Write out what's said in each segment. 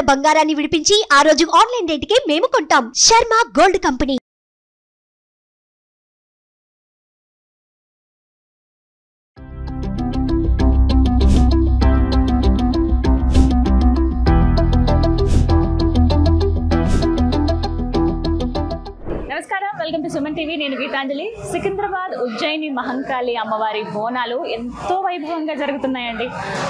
ఉన్న బంగారాన్ని విడిపించి ఆ రోజు ఆన్లైన్ రేటుకే మేము కొంటాం. Sharma gold company. నమస్కారం, వెల్కమ్ టు సుమన్ టీవీ. నేను గీతాంజలి. సికింద్రాబాద్ ఉజ్జయిని మహంకాళి అమ్మవారి బోనాలు ఎంతో వైభవంగా జరుగుతున్నాయండి.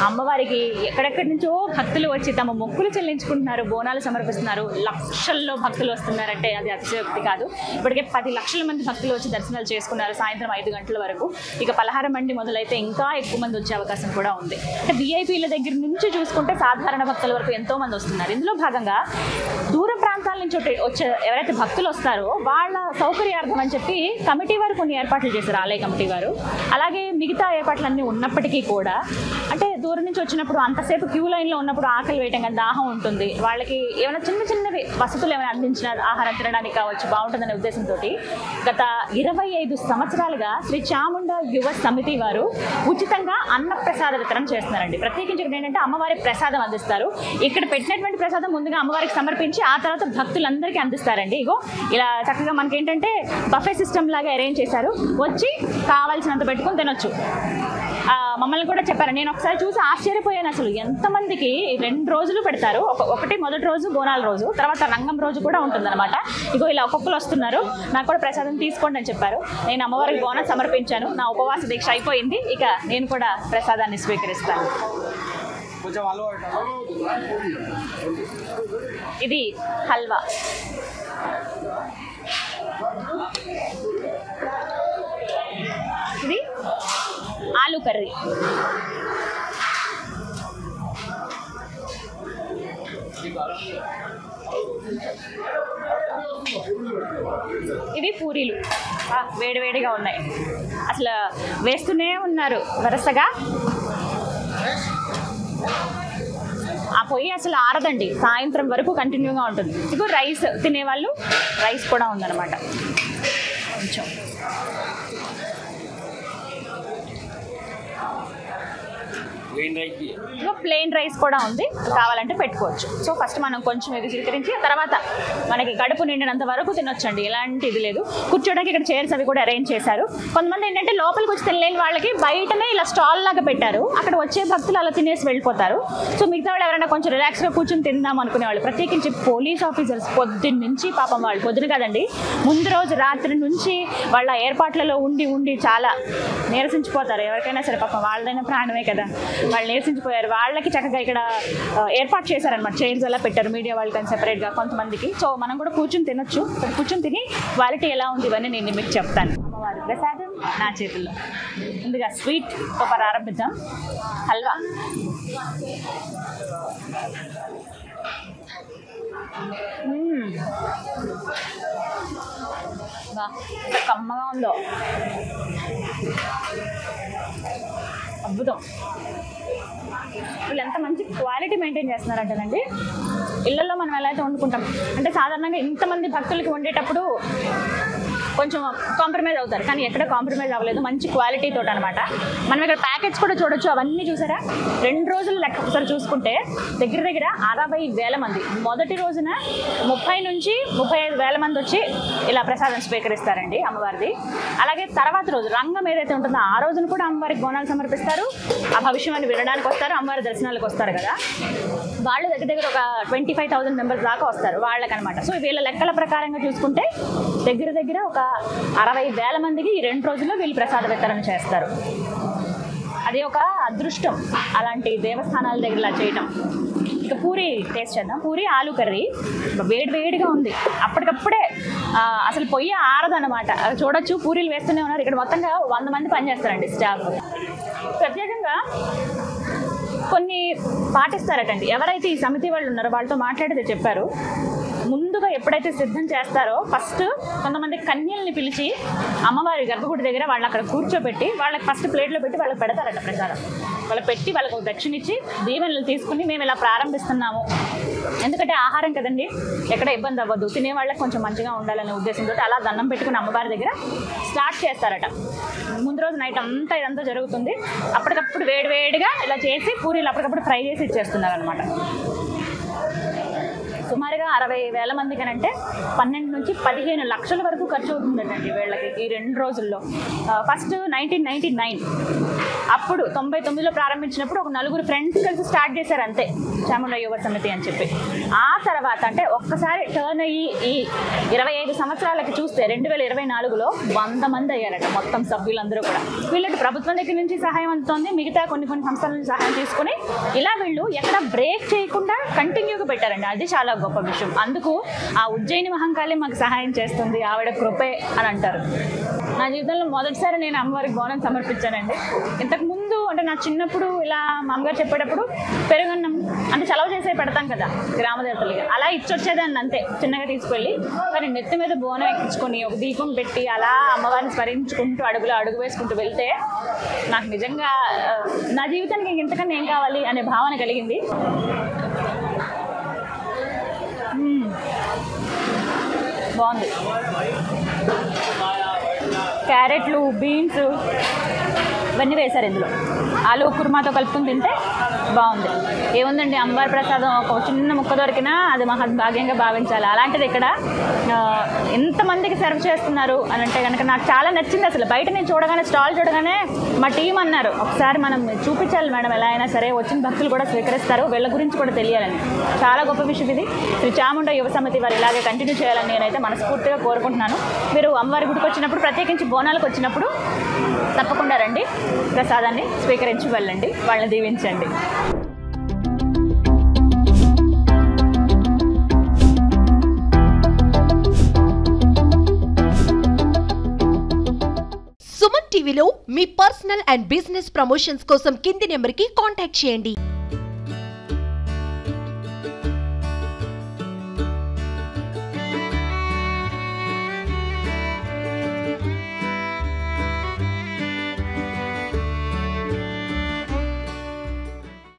అమ్మవారికి ఎక్కడెక్కడి నుంచో భక్తులు వచ్చి తమ మొక్కులు చెల్లించుకుంటున్నారు, బోనాలు సమర్పిస్తున్నారు. లక్షల్లో భక్తులు వస్తున్నారంటే అది అతిశయోక్తి కాదు. ఇప్పటికే 10 లక్షల మంది భక్తులు వచ్చి దర్శనాలు చేసుకున్నారు సాయంత్రం 5 గంటల వరకు. ఇక పలహారం బండి మొదలైతే ఇంకా ఎక్కువ మంది వచ్చే అవకాశం కూడా ఉంది. అంటే విఐపీల దగ్గర నుంచి చూసుకుంటే సాధారణ భక్తుల వరకు ఎంతో మంది వస్తున్నారు. ఇందులో భాగంగా దూర ప్రాంతాల నుంచి వచ్చే ఎవరైతే భక్తులు వస్తారో వాళ్ళ సౌకర్యార్థం అని చెప్పి కమిటీ వారు కొన్ని ఏర్పాట్లు చేశారు, ఆలయ కమిటీ వారు. అలాగే మిగతా ఏర్పాట్లన్నీ ఉన్నప్పటికీ కూడా అంటే దూరం నుంచి వచ్చినప్పుడు అంతసేపు క్యూ లైన్లో ఉన్నప్పుడు ఆకలి వేయటం కానీ దాహం ఉంటుంది, వాళ్ళకి ఏమైనా చిన్న చిన్నవి వసతులు ఏమైనా అందించిన ఆహారం తినడానికి కావచ్చు, బాగుంటుందనే ఉద్దేశంతో గత 25 సంవత్సరాలుగా శ్రీ చాముండ యువ సమితి వారు ఉచితంగా అన్న ప్రసాద వితరణ చేస్తున్నారండి. ప్రత్యేకించి ఏంటంటే అమ్మవారి ప్రసాదం అందిస్తారు. ఇక్కడ పెట్టినటువంటి ప్రసాదం ముందుగా అమ్మవారికి సమర్పించి ఆ తర్వాత భక్తులందరికీ అందిస్తారండి. ఇగో ఇలా చక్కగా మనకి ఏంటంటే బఫే సిస్టమ్ లాగా అరేంజ్ చేశారు. వచ్చి కావాల్సినంత పెట్టుకొని తినొచ్చు. మమ్మల్ని కూడా చెప్పారు, నేను ఒకసారి చూసి ఆశ్చర్యపోయాను. అసలు ఎంతమందికి 2 రోజులు పెడతారు. ఒకటి మొదటి రోజు బోనాల రోజు, తర్వాత రంగం రోజు కూడా ఉంటుందన్నమాట. ఇగో ఇలా ఒక్కొక్కరు వస్తున్నారు, నాకు కూడా ప్రసాదం తీసుకోండి అని చెప్పారు. నేను అమ్మవారికి బోనం సమర్పించాను. నా ఉపవాస దీక్ష అయిపోయింది. ఇక నేను కూడా ప్రసాదాన్ని స్వీకరిస్తాను. ఇది హల్వా. ఇది ఆలు కర్రీ. ఇవి పూరీలు వేడివేడిగా ఉన్నాయి. అసలు వేస్తూనే ఉన్నారు వరుసగా. ఆ పొయ్యి అసలు ఆరదండి, సాయంత్రం వరకు కంటిన్యూగా ఉంటుంది. ఇదిగో రైస్ తినేవాళ్ళు రైస్ కూడా ఉందన్నమాట. కొంచెం ప్లెయిన్ రైస్ కూడా ఉంది, కావాలంటే పెట్టుకోవచ్చు. సో ఫస్ట్ మనం కొంచెం ఇది స్వీకరించి తర్వాత మనకి కడుపు నిండినంత వరకు తినొచ్చండి, ఎలాంటి ఇది లేదు. కూర్చోడానికి ఇక్కడ చైర్స్ అవి కూడా అరేంజ్ చేశారు. కొంతమంది ఏంటంటే లోపలికి వచ్చి తినలేని వాళ్ళకి బయటనే ఇలా స్టాల్ లాగా పెట్టారు. అక్కడ వచ్చే భక్తులు అలా తినేసి వెళ్ళిపోతారు. సో మిగతా వాళ్ళు ఎవరైనా కొంచెం రిలాక్స్గా కూర్చొని తిందాం అనుకునే వాళ్ళు, ప్రత్యేకించి పోలీస్ ఆఫీసర్స్ పొద్దున్న నుంచి పాపం వాళ్ళు పొద్దున కదండి ముందు రోజు రాత్రి నుంచి వాళ్ళ ఏర్పాట్లలో ఉండి ఉండి చాలా నీరసించిపోతారు. ఎవరికైనా సరే పాపం వాళ్ళదైనా ప్రాణమే కదా, వాళ్ళు నేర్చించిపోయారు. వాళ్ళకి చక్కగా ఇక్కడ ఏర్పాటు చేశారనమాట, చైర్స్ అలా పెట్టారు మీడియా వాళ్ళకి అని సెపరేట్గా కొంతమందికి. సో మనం కూడా కూర్చొని తినొచ్చు. కూర్చొని తిని క్వాలిటీ ఎలా ఉంది ఇవన్నీ నేను మీకు చెప్తాను. అమ్మవారి ప్రసాదం నా చేతుల్లో. ముందుగా స్వీట్ తో ప్రారంభిద్దాం. హల్వా. ఎంత కమ్మగా ఉందో, అద్భుతం. వీళ్ళు ఎంత మంచి క్వాలిటీ మెయింటైన్ చేస్తున్నారంటేనండి. ఇళ్లలో మనం ఎలా అయితే వండుకుంటాం అంటే సాధారణంగా ఇంతమంది భక్తులకి వండేటప్పుడు కొంచెం కాంప్రమైజ్ అవుతారు, కానీ ఎక్కడ కాంప్రమైజ్ అవ్వలేదు. మంచి క్వాలిటీతో అనమాట. మనం ఇక్కడ ప్యాకెట్స్ కూడా చూడొచ్చు. అవన్నీ చూసారా, 2 రోజులు లెక్క ఒకసారి చూసుకుంటే దగ్గర దగ్గర 60,000 మంది. మొదటి రోజున 30 నుంచి 35,000 మంది వచ్చి ఇలా ప్రసాదం స్వీకరిస్తారండి అమ్మవారిది. అలాగే తర్వాత రోజు రంగం ఏదైతే ఉంటుందో ఆ రోజున కూడా అమ్మవారికి బోనాలు సమర్పిస్తారు. ఆ భవిష్యవాన్ని వినడానికి వస్తారు, అమ్మవారి దర్శనాలకు వస్తారు కదా. వాళ్ళు దగ్గర దగ్గర ఒక 25,000 మెంబర్స్ దాకా వస్తారు వాళ్ళకనమాట. సో వీళ్ళ లెక్కల ప్రకారంగా చూసుకుంటే దగ్గర దగ్గర ఒక 60,000 మందికి ఈ 2 రోజుల్లో వీళ్ళు ప్రసాద వితరణ చేస్తారు. అది ఒక అదృష్టం అలాంటి దేవస్థానాల దగ్గర ఇలా చేయటం. ఇక పూరి టేస్ట్ చేద్దాం. పూరి ఆలు కర్రీ వేడివేడిగా ఉంది. అప్పటికప్పుడే అసలు పొయ్యి ఆరదన్నమాట. చూడొచ్చు, పూరీలు వేస్తూనే ఉన్నారు. ఇక్కడ మొత్తంగా 100 మంది పనిచేస్తారండి స్టాఫ్. ప్రత్యేకంగా కొన్ని పాటిస్తారటండి. ఎవరైతే ఈ సమితి వాళ్ళు ఉన్నారో వాళ్ళతో మాట్లాడితే చెప్పారు, ముందుగా ఎప్పుడైతే సిద్ధం చేస్తారో ఫస్ట్ కొంతమంది కన్యల్ని పిలిచి అమ్మవారి గర్భగుడి దగ్గర వాళ్ళని అక్కడ కూర్చోబెట్టి వాళ్ళకి ఫస్ట్ ప్లేట్లో పెట్టి వాళ్ళకి పెడతారట ప్రసాదం. వాళ్ళు పెట్టి వాళ్ళకు దక్షిణ ఇచ్చి దీవెనలు తీసుకుని మేము ఇలా ప్రారంభిస్తున్నాము. ఎందుకంటే ఆహారం కదండి, ఎక్కడ ఇబ్బంది అవ్వద్దు, తినే వాళ్ళకి కొంచెం మంచిగా ఉండాలనే ఉద్దేశంతో అలా దండం పెట్టుకుని అమ్మవారి దగ్గర స్టార్ట్ చేస్తారట. ముందు రోజు నైట్ అంతా ఇదంతా జరుగుతుంది. అప్పటికప్పుడు వేడివేడిగా ఇలా చేసి పూరీలు అప్పటికప్పుడు ఫ్రై చేసి ఇచ్చేస్తున్నారు అనమాట. సుమారుగా 60,000 మందికి అంటే 12 నుంచి 15 లక్షల వరకు ఖర్చు అవుతుందండి వీళ్ళకి ఈ 2 రోజుల్లో. ఫస్ట్ 1999 అప్పుడు 99లో ప్రారంభించినప్పుడు ఒక 4 ఫ్రెండ్స్ కలిసి స్టార్ట్ చేశారు అంతే, చాముండా యువ సమితి అని చెప్పి. ఆ తర్వాత అంటే ఒక్కసారి టర్న్ అయ్యి ఈ 25 సంవత్సరాలకి చూస్తే 2024లో 100 మంది అయ్యారట మొత్తం సభ్యులందరూ కూడా. వీళ్ళకి ప్రభుత్వం దగ్గర నుంచి సహాయం అందుతోంది, మిగతా కొన్ని సంస్థల నుంచి సహాయం తీసుకుని ఇలా వీళ్ళు ఎక్కడ బ్రేక్ చేయకుండా కంటిన్యూగా పెట్టారండి. అది చాలా గొప్ప విషయం. అందుకు ఆ ఉజ్జయిని మహంకాళి మాకు సహాయం చేస్తుంది, ఆవిడ కృపే అని అంటారు. నా జీవితంలో మొదటిసారి నేను అమ్మవారికి బోనం సమర్పించానండి. ఇంతకుముందు అంటే నా చిన్నప్పుడు ఇలా మా అమ్మగారు చెప్పేటప్పుడు పెరుగన్నం అంటే చలవ చేసే పెడతాం కదా గ్రామదేవతలుగా, అలా ఇచ్చొచ్చేదాన్ని అంతే చిన్నగా తీసుకెళ్ళి. కానీ నెత్తి మీద బోనం ఎక్కించుకొని ఒక దీపం పెట్టి అలా అమ్మవారిని స్మరించుకుంటూ అడుగులో అడుగు వేసుకుంటూ వెళ్తే నాకు నిజంగా నా జీవితానికి ఇంతకన్నా ఏం కావాలి అనే భావన కలిగింది. బాగుంది. క్యారెట్లు, బీన్స్ ఇవన్నీ వేశారు ఇందులో. ఆలు కుర్మాతో కలుపుకుని తింటే బాగుంది. ఏముందండి, అమ్మవారి ప్రసాదం ఒక చిన్న ముక్క దొరికినా అది మహద్భాగ్యంగా భావించాలి. అలాంటిది ఇక్కడ ఎంతమందికి సర్వ్ చేస్తున్నారు అని అంటే కనుక నాకు చాలా నచ్చింది. అసలు బయట నేను చూడగానే స్టాల్ చూడగానే మా టీం అన్నారు ఒకసారి మనం చూపించాలి మేడం, ఎలా అయినా సరే వచ్చిన భక్తులు కూడా స్వీకరిస్తారు, వీళ్ళ గురించి కూడా తెలియాలని. చాలా గొప్ప విషయం ఇది. శ్రీ చాముండా యువ సమితి వారు ఇలాగే కంటిన్యూ చేయాలని నేనైతే మనస్ఫూర్తిగా కోరుకుంటున్నాను. మీరు అమ్మవారి గుడికి వచ్చినప్పుడు, ప్రత్యేకించి బోనాలకు వచ్చినప్పుడు తప్పకుండా రండి, ప్రసాదాన్ని స్వీకరించి వెళ్ళండి, వాళ్ళని దీవించండి. సుమన్ టీవీలో మీ పర్సనల్ అండ్ బిజినెస్ ప్రమోషన్స్ కోసం కింది నెంబర్కి కాంటాక్ట్ చేయండి.